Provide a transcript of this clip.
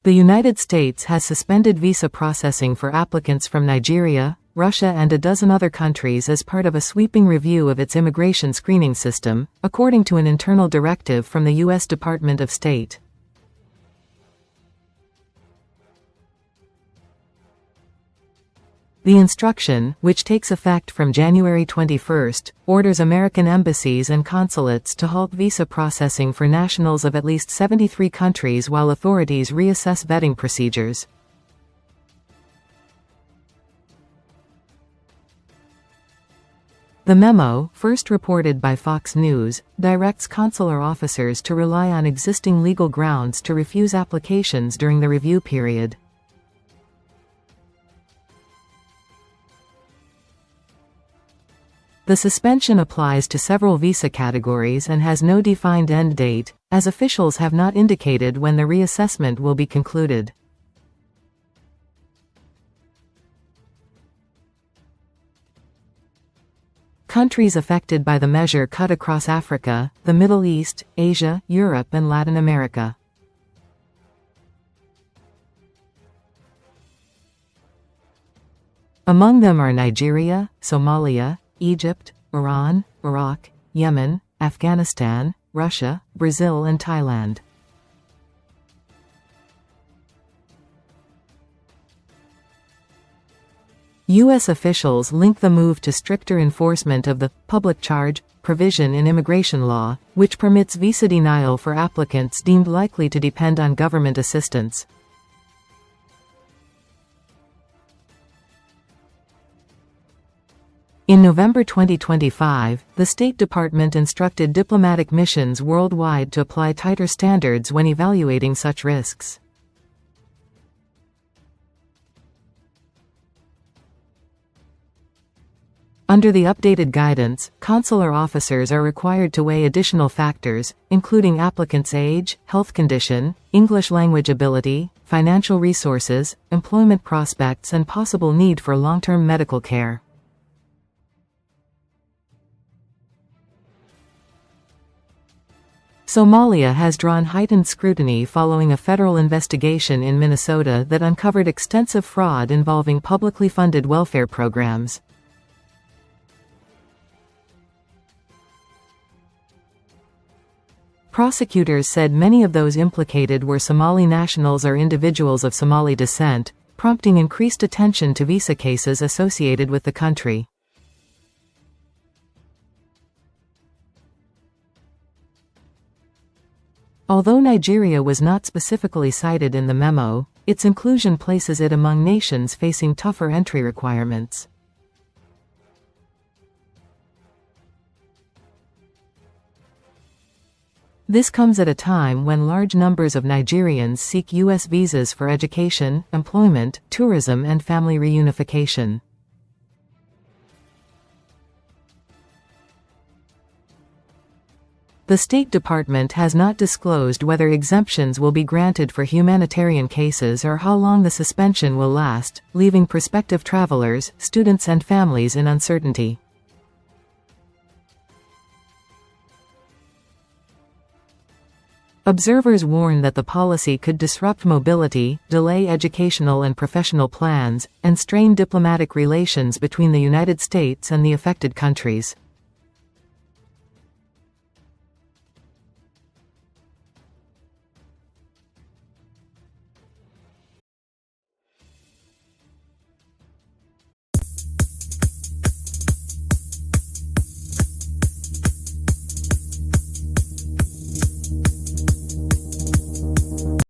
The United States has suspended visa processing for applicants from Nigeria, Russia and a dozen other countries as part of a sweeping review of its immigration screening system, according to an internal directive from the U.S. Department of State. The instruction, which takes effect from January 21, orders American embassies and consulates to halt visa processing for nationals of at least 73 countries while authorities reassess vetting procedures. The memo, first reported by Fox News, directs consular officers to rely on existing legal grounds to refuse applications during the review period. The suspension applies to several visa categories and has no defined end date, as officials have not indicated when the reassessment will be concluded. Countries affected by the measure cut across Africa, the Middle East, Asia, Europe and Latin America. Among them are Nigeria, Somalia, Egypt, Iran, Iraq, Yemen, Afghanistan, Russia, Brazil and Thailand. U.S. officials link the move to stricter enforcement of the public charge provision in immigration law, which permits visa denial for applicants deemed likely to depend on government assistance. In November 2025, the State Department instructed diplomatic missions worldwide to apply tighter standards when evaluating such risks. Under the updated guidance, consular officers are required to weigh additional factors, including applicants' age, health condition, English language ability, financial resources, employment prospects and possible need for long-term medical care. Somalia has drawn heightened scrutiny following a federal investigation in Minnesota that uncovered extensive fraud involving publicly funded welfare programs. Prosecutors said many of those implicated were Somali nationals or individuals of Somali descent, prompting increased attention to visa cases associated with the country. Although Nigeria was not specifically cited in the memo, its inclusion places it among nations facing tougher entry requirements. This comes at a time when large numbers of Nigerians seek U.S. visas for education, employment, tourism and family reunification. The State Department has not disclosed whether exemptions will be granted for humanitarian cases or how long the suspension will last, leaving prospective travelers, students and families in uncertainty. Observers warn that the policy could disrupt mobility, delay educational and professional plans, and strain diplomatic relations between the United States and the affected countries.